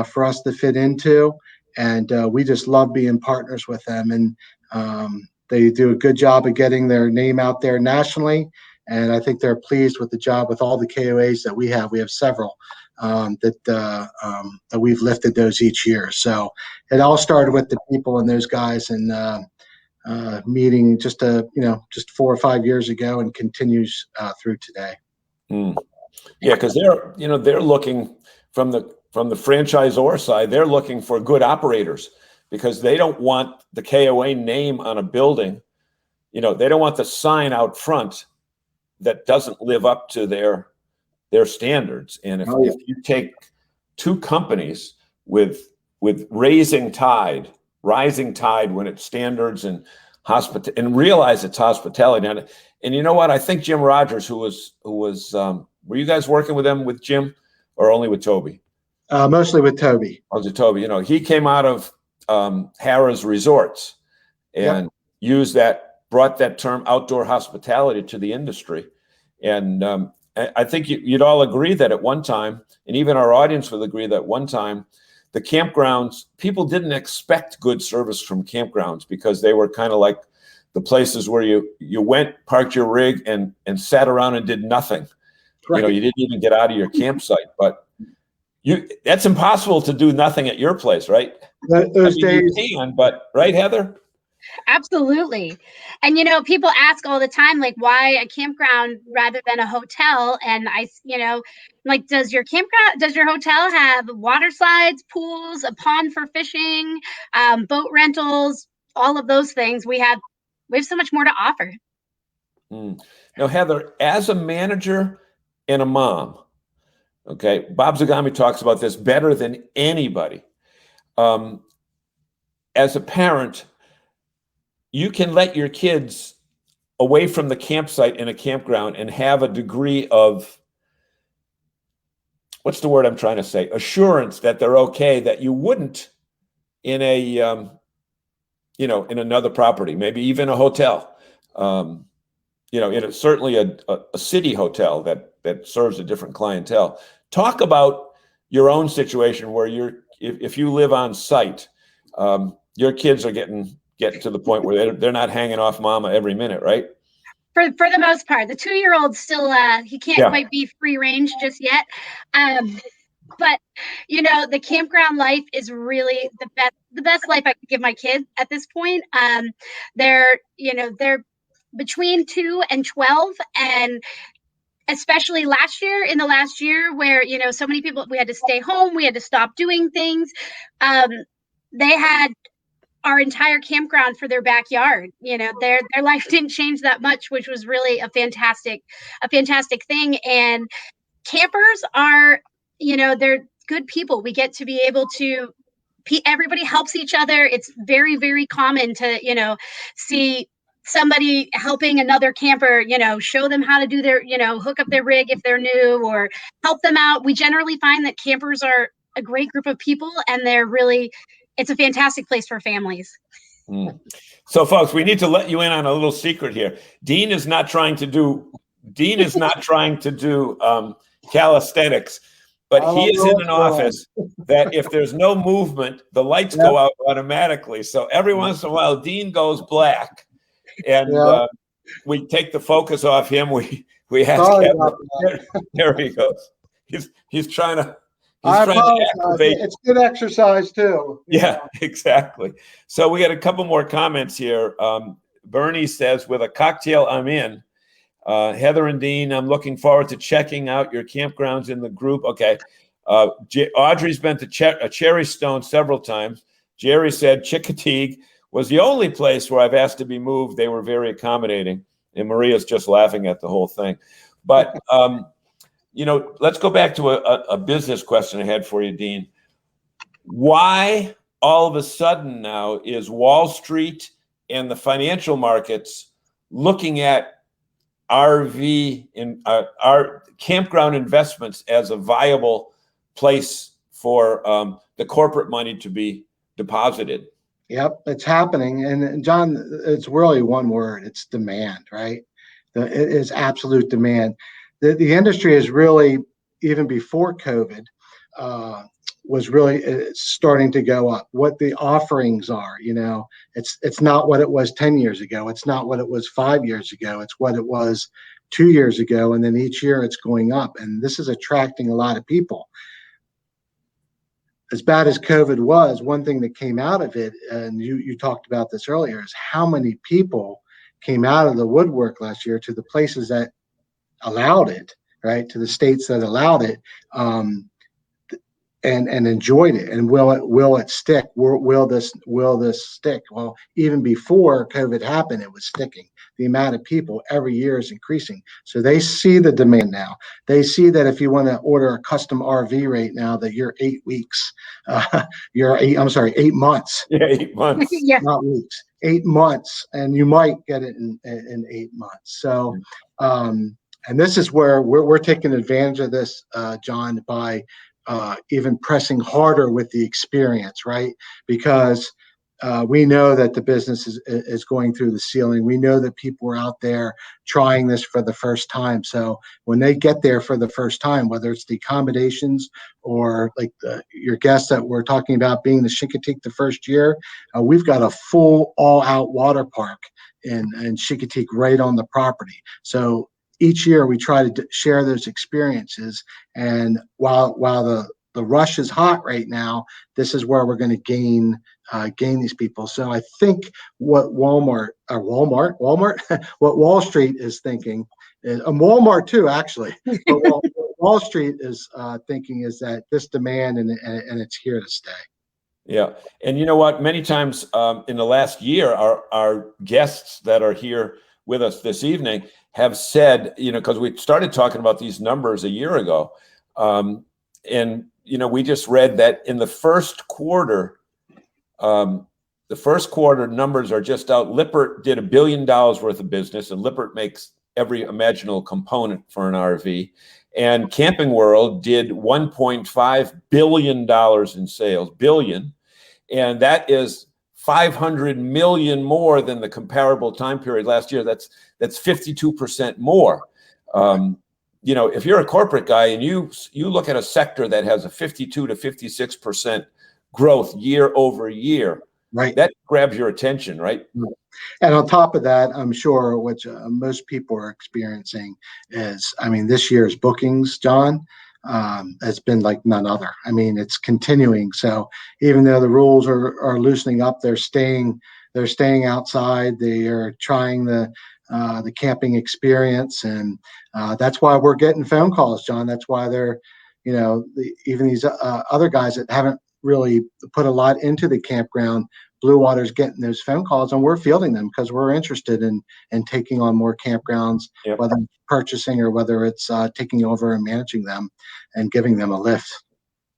for us to fit into, and we just love being partners with them. And they do a good job of getting their name out there nationally, And I think they're pleased with the job with all the KOAs that we have. We have several that we've lifted those each year. So it all started with the people and those guys and meeting just 4 or 5 years ago and continues through today. Yeah, because they're looking from the franchisor side, they're looking for good operators because they don't want the KOA name on a building. They don't want the sign out front that doesn't live up to their standards. And if you take two companies with rising tide when it's standards and and realize it's hospitality. And you know what? I think Jim Rogers, who was were you guys working with them with Jim or only with Toby? Mostly with Toby. Oh, to Toby. He came out of Harrah's Resorts and brought that term outdoor hospitality to the industry. And I think you'd all agree that at one time, and even our audience would agree that at one time, the campgrounds, people didn't expect good service from campgrounds because they were kind of like the places where you went, parked your rig, and sat around and did nothing. Right. You didn't even get out of your campsite. But that's impossible to do nothing at your place, right? Those days, you can, but right, Heather? Absolutely. And, people ask all the time, like, why a campground rather than a hotel? And does your hotel have water slides, pools, a pond for fishing, boat rentals, all of those things? We have so much more to offer. Now, Heather, as a manager and a mom, okay, Bob Zagami talks about this better than anybody. As a parent, you can let your kids away from the campsite in a campground and have a degree of, what's the word I'm trying to say? Assurance that they're okay, that you wouldn't in a, in another property, maybe even a hotel. Certainly a city hotel that serves a different clientele. Talk about your own situation where if you live on site, your kids are getting to the point where they're not hanging off mama every minute, right? For the most part, the 2-year-old still he can't quite be free range just yet. But the campground life is really the best life I could give my kids at this point. They're between 2 and 12, and especially in the last year where so many people, we had to stay home, we had to stop doing things. They had our entire campground for their backyard. Their life didn't change that much, which was really a fantastic thing. And campers are, they're good people. We get to be able to, everybody helps each other. It's very, very common to, see somebody helping another camper, show them how to do their, hook up their rig if they're new, or help them out. We generally find that campers are a great group of people, and it's a fantastic place for families. So, folks, we need to let you in on a little secret here. Dean is not trying to do calisthenics, but he is in an office that if there's no movement, the lights go out automatically. So every once in a while, Dean goes black, and we take the focus off him. We ask him. There he goes. He's trying to. It's good exercise too. Yeah, exactly. So we got a couple more comments here. Bernie says, with a cocktail, I'm in. Heather and Dean, I'm looking forward to checking out your campgrounds in the group. Okay. Audrey's been to Cherry Stone several times. Jerry said Chickateague was the only place where I've asked to be moved. They were very accommodating. And Maria's just laughing at the whole thing. But let's go back to a business question I had for you, Dean. Why all of a sudden now is Wall Street and the financial markets looking at RV in our campground investments as a viable place for the corporate money to be deposited? Yep, it's happening. And John, it's really one word. It's demand, right? It is absolute demand. The industry is really, even before COVID, was really starting to go up. What the offerings are, it's not what it was 10 years ago. It's not what it was 5 years ago. It's what it was 2 years ago, and then each year it's going up. And this is attracting a lot of people. As bad as COVID was, one thing that came out of it, and you talked about this earlier, is how many people came out of the woodwork last year to the places that allowed it, right? To the states that allowed it, and enjoyed it. And will it stick? Will this stick? Well, even before COVID happened, it was sticking. The amount of people every year is increasing. So they see the demand now. They see that if you want to order a custom RV right now, that you're 8 weeks. I'm sorry, 8 months. Yeah, 8 months. Yeah. Not weeks. 8 months, and you might get it in 8 months. So, and this is where we're taking advantage of this, John, by even pressing harder with the experience, right? Because we know that the business is going through the ceiling. We know that people are out there trying this for the first time. So when they get there for the first time, whether it's the accommodations or like your guests that we're talking about being the Chincoteague the first year, we've got a full all-out water park in Chincoteague right on the property. So each year we try to share those experiences. And while the rush is hot right now, this is where we're going to gain these people. So I think what what Wall Street is thinking, and Walmart too, actually, but what Wall Street is thinking is that this demand and it's here to stay. Yeah. And you know what? Many times in the last year, our guests that are here with us this evening have said, because we started talking about these numbers a year ago. And, we just read that in the first quarter, numbers are just out. Lippert did $1 billion worth of business, and Lippert makes every imaginable component for an RV. And Camping World did $1.5 billion in sales, and that is 500 million more than the comparable time period last year. That's 52% more. If you're a corporate guy and you look at a sector that has a 52 to 56% growth year over year, right, that grabs your attention, right? And on top of that, I'm sure what most people are experiencing is, this year's bookings, John, has been like none other. It's continuing. So even though the rules are loosening up, they're staying outside. They are trying the camping experience, and that's why we're getting phone calls, John. That's why they're, even these other guys that haven't really put a lot into the campground, Blue Water's getting those phone calls, and we're fielding them because we're interested in taking on more campgrounds, yep, whether it's purchasing or whether it's taking over and managing them and giving them a lift.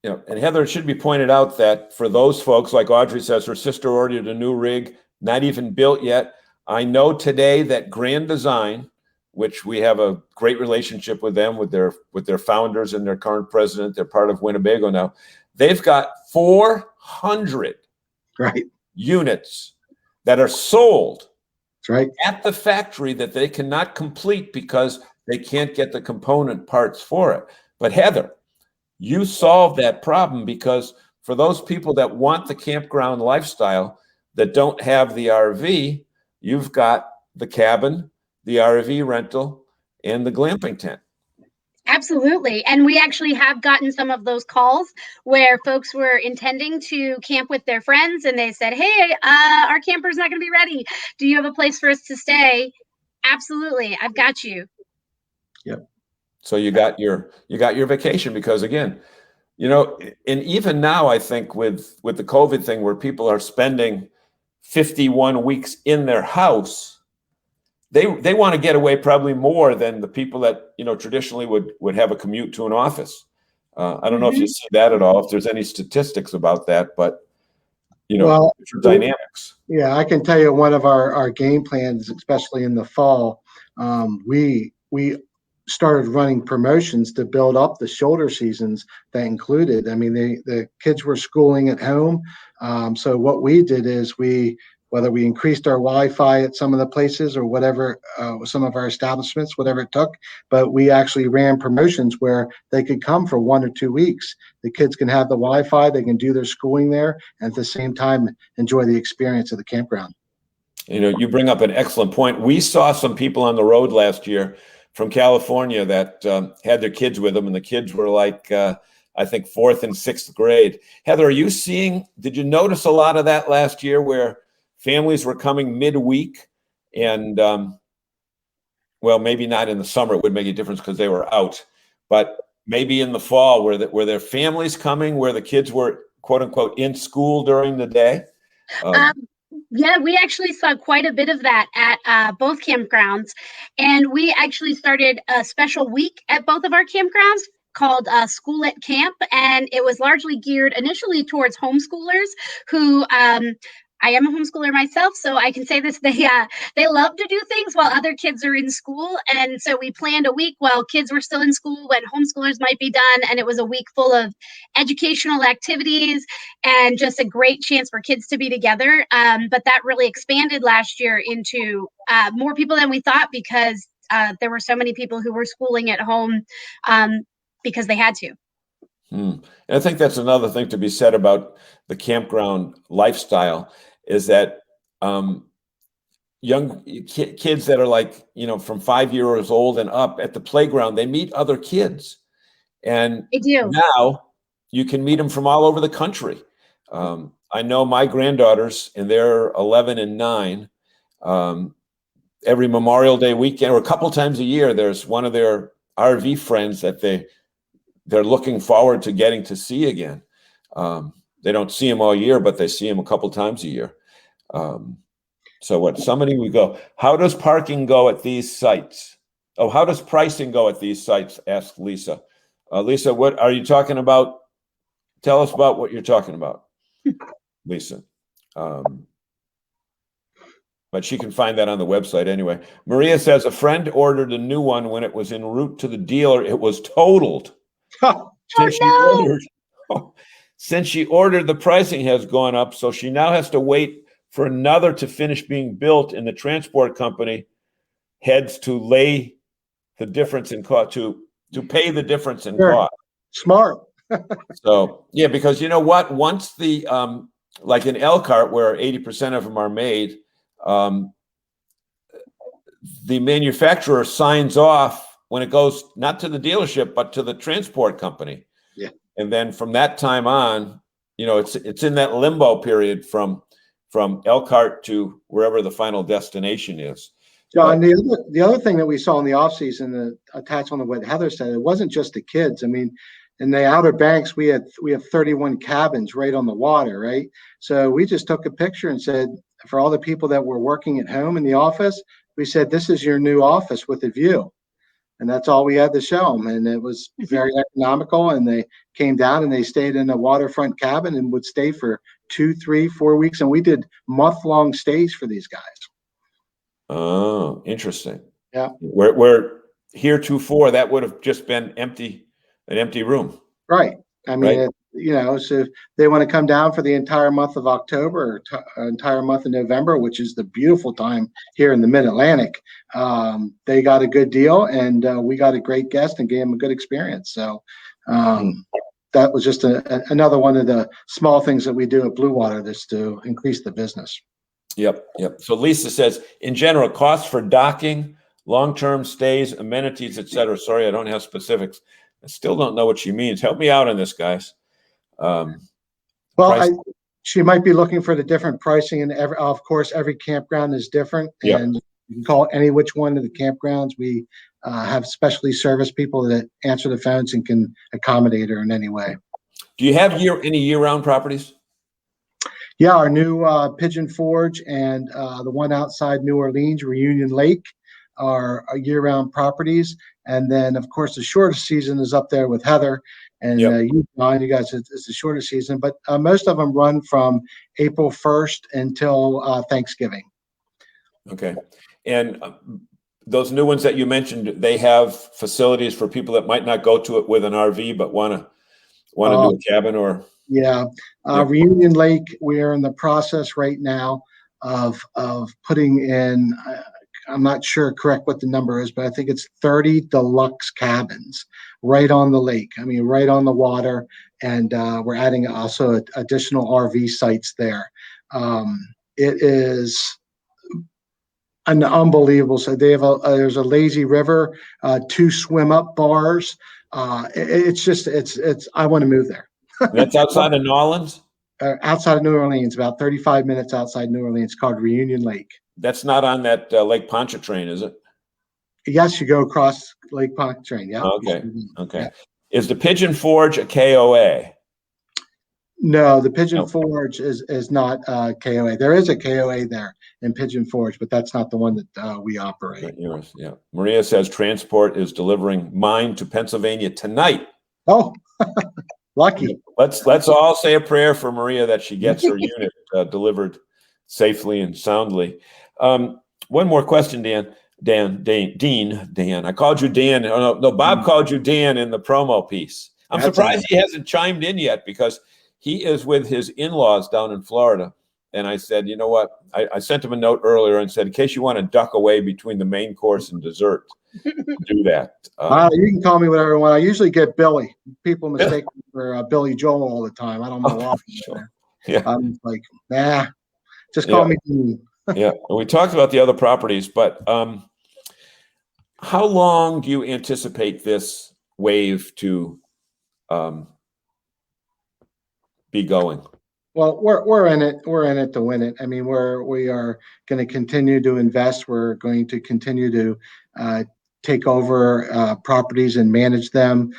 Yeah, and Heather, it should be pointed out that for those folks, like Audrey says, her sister ordered a new rig, not even built yet. I know today that Grand Design, which we have a great relationship with them, with their founders and their current president, they're part of Winnebago now. They've got 400 units that are sold at the factory that they cannot complete because they can't get the component parts for it. But Heather, you solved that problem, because for those people that want the campground lifestyle that don't have the RV, you've got the cabin, the RV rental, and the glamping tent. Absolutely. And we actually have gotten some of those calls where folks were intending to camp with their friends, and they said, hey, our camper's not going to be ready. Do you have a place for us to stay? Absolutely. I've got you. Yep. So you got your vacation, because again, and even now, I think with the COVID thing, where people are spending 51 weeks in their house, they want to get away probably more than the people that traditionally would have a commute to an office. I don't know if you see that at all, if there's any statistics about that, but dynamics. Yeah, I can tell you one of our game plans, especially in the fall, we started running promotions to build up the shoulder seasons that included. The kids were schooling at home. So what we did is whether we increased our Wi-Fi at some of the places or whatever, some of our establishments, whatever it took, but we actually ran promotions where they could come for 1 or 2 weeks. The kids can have the Wi-Fi, they can do their schooling there, and at the same time, enjoy the experience of the campground. You bring up an excellent point. We saw some people on the road last year from California that had their kids with them, and the kids were like, I think 4th and 6th grade. Heather, did you notice a lot of that last year where families were coming midweek and, well, maybe not in the summer, it would make a difference because they were out, but maybe in the fall were there families coming where the kids were quote unquote in school during the day? Yeah, we actually saw quite a bit of that at both campgrounds. And we actually started a special week at both of our campgrounds called School at Camp. And it was largely geared initially towards homeschoolers who, I am a homeschooler myself, so I can say this, they love to do things while other kids are in school. And so we planned a week while kids were still in school when homeschoolers might be done. And it was a week full of educational activities and just a great chance for kids to be together. But that really expanded last year into more people than we thought because there were so many people who were schooling at home because they had to. And I think that's another thing to be said about the campground lifestyle is that young kids that are like, from 5 years old and up at the playground, they meet other kids. And they do. Now you can meet them from all over the country. I know my granddaughters, and they're 11 and 9. Every Memorial Day weekend, or a couple times a year, there's one of their RV friends that they're looking forward to getting to see again. They don't see him all year, but they see him a couple times a year. So somebody would go, how does parking go at these sites? Oh, how does pricing go at these sites? Asked Lisa. Lisa, what are you talking about? Tell us about what you're talking about, Lisa. But she can find that on the website anyway. Maria says a friend ordered a new one when it was en route to the dealer. It was totaled. Since she ordered, the pricing has gone up, so she now has to wait for another to finish being built, and the transport company heads to lay the difference in cost to pay the difference in cost. Smart. So yeah, because you know what? Once the like in Elkhart, where 80% of them are made, the manufacturer signs off when it goes not to the dealership but to the transport company. Yeah. And then from that time on, it's in that limbo period from Elkhart to wherever the final destination is. John, the other thing that we saw in the off season, attached on to what Heather said, it wasn't just the kids. I mean, in the Outer Banks, we have 31 cabins right on the water, right? So we just took a picture and said, for all the people that were working at home in the office, we said, this is your new office with a view. And that's all we had to show them. And it was very economical. And they came down and they stayed in a waterfront cabin and would stay for 2, 3, 4 weeks. And we did month-long stays for these guys. Oh, interesting. Yeah. Where heretofore, that would have just been an empty room. Right. I mean, Right. So if they want to come down for the entire month of October or entire month of November, which is the beautiful time here in the Mid-Atlantic, they got a good deal, and we got a great guest and gave them a good experience. So that was just another one of the small things that we do at Blue Water just to increase the business. Yep. So Lisa says, in general, costs for docking, long-term stays, amenities, etc. Sorry, I don't have specifics. I still don't know what she means. Help me out on this, guys. She might be looking for the different pricing, and of course, every campground is different. Yep. And you can call any which one of the campgrounds. We have specially serviced people that answer the phones and can accommodate her in any way. Do you have any year-round properties? Yeah, our new Pigeon Forge and the one outside New Orleans, Reunion Lake, are year-round properties. And then, of course, the shortest season is up there with Heather. And you guys, it's the shortest season. But most of them run from April 1st until Thanksgiving. Okay. And those new ones that you mentioned, they have facilities for people that might not go to it with an RV but want to do a cabin or... Yeah. Reunion Lake, we are in the process right now of putting in, I'm not sure correct what the number is, but I think it's 30 deluxe cabins right on the lake. I mean, right on the water. And we're adding also additional RV sites there. It is an unbelievable. So they have there's a lazy river, 2 swim up bars. It's I want to move there. That's outside of New Orleans? Outside of New Orleans, about 35 minutes outside New Orleans, called Reunion Lake. That's not on that Lake Pontchartrain, is it? Yes, you go across Lake Pontchartrain. Yeah. Okay. Okay. Yeah. Is the Pigeon Forge a KOA? No, the Pigeon Forge is not KOA. There is a KOA there in Pigeon Forge, but that's not the one that we operate. Yours, yeah. Maria says transport is delivering mine to Pennsylvania tonight. Oh, lucky. Let's all say a prayer for Maria that she gets her unit delivered safely and soundly. One more question, Dan. Dean. I called you Dan. Oh, no, Bob called you Dan in the promo piece. I'm surprised he hasn't chimed in yet, because he is with his in-laws down in Florida. And I said, you know what? I sent him a note earlier and said, in case you want to duck away between the main course and dessert, do that. You can call me whatever you want. I usually get Billy. People mistake me for Billy Joel all the time. I don't know why. Sure. Yeah. I'm like, nah, just call me Dean. Yeah. We talked about the other properties, but how long do you anticipate this wave to be going? Well, we're in it. We're in it to win it. I mean, we are going to continue to invest. We're going to continue to take over properties and manage them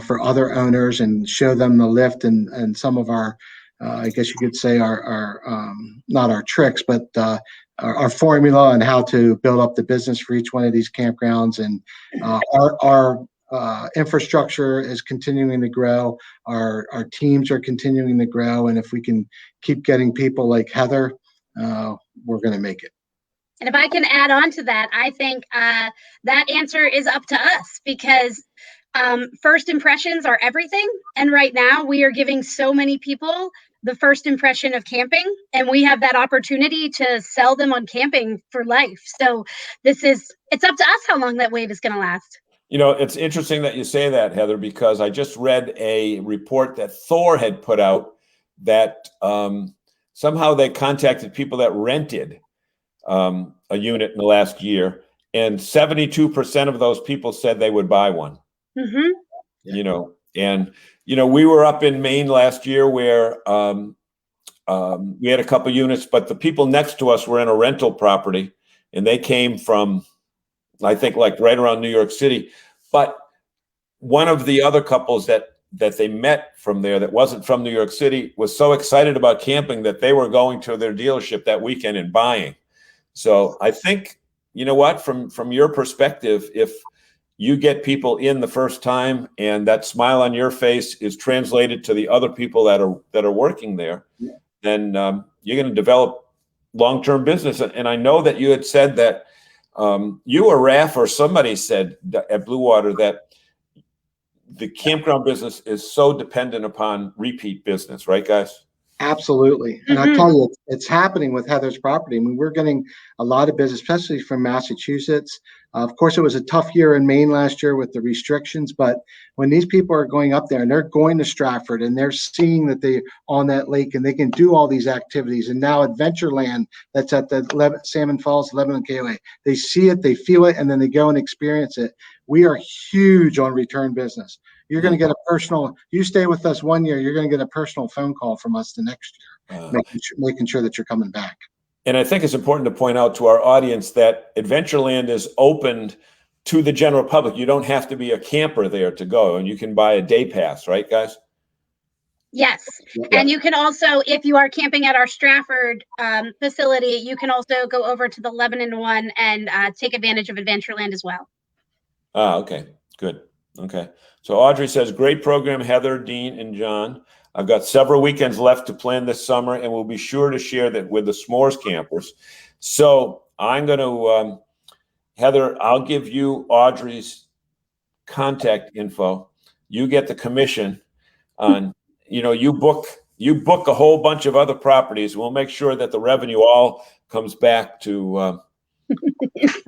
for other owners and show them the lift and some of our, I guess you could say our not our tricks, but our formula on how to build up the business for each one of these campgrounds. And our infrastructure is continuing to grow. Our teams are continuing to grow. And if we can keep getting people like Heather, we're going to make it. And if I can add on to that, I think that answer is up to us, because first impressions are everything. And right now we are giving so many people the first impression of camping, and we have that opportunity to sell them on camping for life. So it's up to us how long that wave is going to last. You know, it's interesting that you say that, Heather, because I just read a report that Thor had put out that somehow they contacted people that rented a unit in the last year, and 72% of those people said they would buy one. Mm-hmm. You know, and we were up in Maine last year where we had a couple units, but the people next to us were in a rental property, and they came from, I think, like right around New York City. But one of the other couples that they met from there that wasn't from New York City was so excited about camping that they were going to their dealership that weekend and buying. So I think, you know what, from your perspective, if you get people in the first time and that smile on your face is translated to the other people that are working there, then you're going to develop long-term business. And I know that you had said that you or Raf or somebody said at Blue Water that the campground business is so dependent upon repeat business, right, guys? Absolutely. And I tell you, it's happening with Heather's property. I mean, we're getting a lot of business, especially from Massachusetts. Of course, it was a tough year in Maine last year with the restrictions, but when these people are going up there and they're going to Stratford and they're seeing that they're on that lake and they can do all these activities, and now Adventureland that's at the Salmon Falls, Lebanon KOA, they see it, they feel it, and then they go and experience it. We are huge on return business. You're going to get a personal, you stay with us 1 year, you're going to get a personal phone call from us the next year, making sure that you're coming back. And I think it's important to point out to our audience that Adventureland is opened to the general public. You don't have to be a camper there to go, and you can buy a day pass, right, guys? Yes. Yeah. And you can also, if you are camping at our Stratford facility, you can also go over to the Lebanon one and take advantage of Adventureland as well. Okay, good. Okay. So Audrey says, great program, Heather, Dean, and John. I've got several weekends left to plan this summer, and we'll be sure to share that with the S'mores campers. So I'm going to, Heather, I'll give you Audrey's contact info. You get the commission on, you book a whole bunch of other properties. We'll make sure that the revenue all comes back to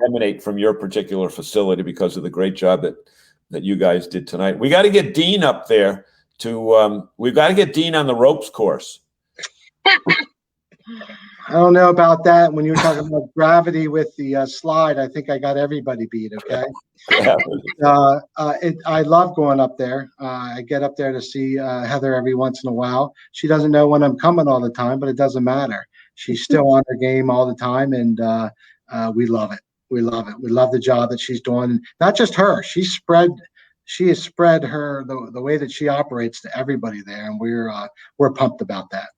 emanate from your particular facility because of the great job that you guys did tonight. We got to get Dean up there we've got to get Dean on the ropes course. I don't know about that. When you were talking about gravity with the slide, I think I got everybody beat. Okay. Yeah. I love going up there. I get up there to see Heather every once in a while. She doesn't know when I'm coming all the time, but it doesn't matter. She's still on her game all the time, and we love it. We love it. We love the job that she's doing. Not just her. She has spread her the way that she operates to everybody there, and we're pumped about that.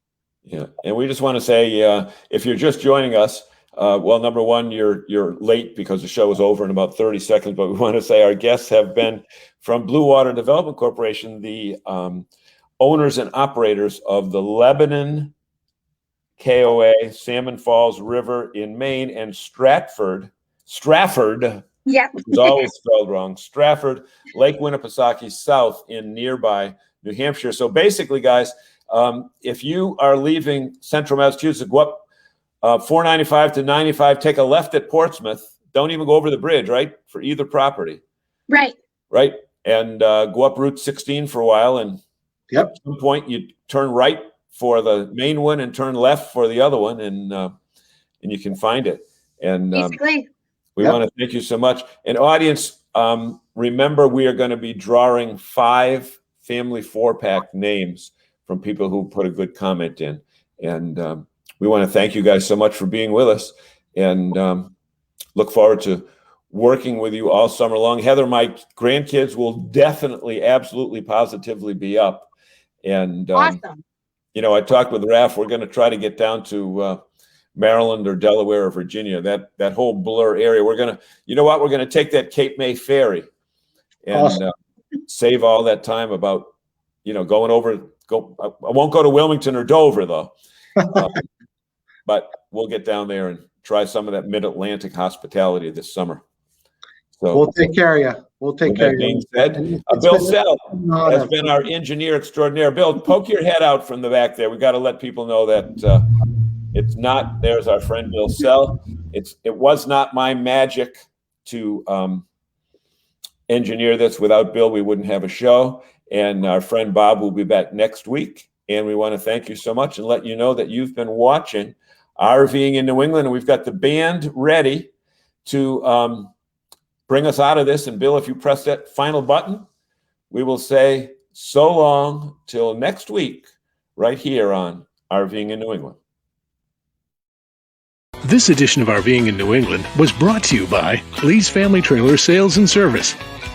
Yeah, and we just want to say, if you're just joining us, well, number one, you're late because the show is over in about 30 seconds. But we want to say our guests have been from Blue Water Development Corporation, the owners and operators of the Lebanon KOA, Salmon Falls River in Maine, and Stratford. Yeah. Which is always spelled wrong. Stratford, Lake Winnipesaukee South in nearby New Hampshire. So basically, guys, if you are leaving central Massachusetts, go up 495 to 95, take a left at Portsmouth. Don't even go over the bridge, right? For either property. Right. Right. And go up Route 16 for a while. And Yep. at some point, you turn right for the main one and turn left for the other one. And you can find it. And Basically. we want to thank you so much. And audience, remember, we are going to be drawing 5 family 4-pack names from people who put a good comment in. And we want to thank you guys so much for being with us, and look forward to working with you all summer long. Heather, my grandkids will definitely, absolutely, positively be up. And, Awesome. I talked with Raph. We're going to try to get down to Maryland or Delaware or Virginia, that whole blur area. We're going to, we're going to take that Cape May ferry and Awesome. Save all that time about, going over. I won't go to Wilmington or Dover though, but we'll get down there and try some of that mid-Atlantic hospitality this summer. So We'll take care of you. We'll take care of you. Being said, Bill Sell has been our engineer extraordinaire. Bill, poke your head out from the back there. We got to let people know that it's not. There's our friend Bill Sell. It was not my magic to engineer this. Without Bill, we wouldn't have a show. And our friend Bob will be back next week. And we want to thank you so much and let you know that you've been watching RVing in New England. And we've got the band ready to bring us out of this. And Bill, if you press that final button, we will say so long till next week, right here on RVing in New England. This edition of RVing in New England was brought to you by Lee's Family Trailer Sales and Service,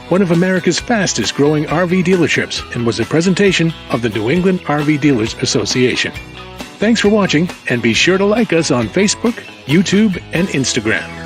one of America's fastest growing RV dealerships, and was a presentation of the New England RV Dealers Association. Thanks for watching, and be sure to like us on Facebook, YouTube, and Instagram.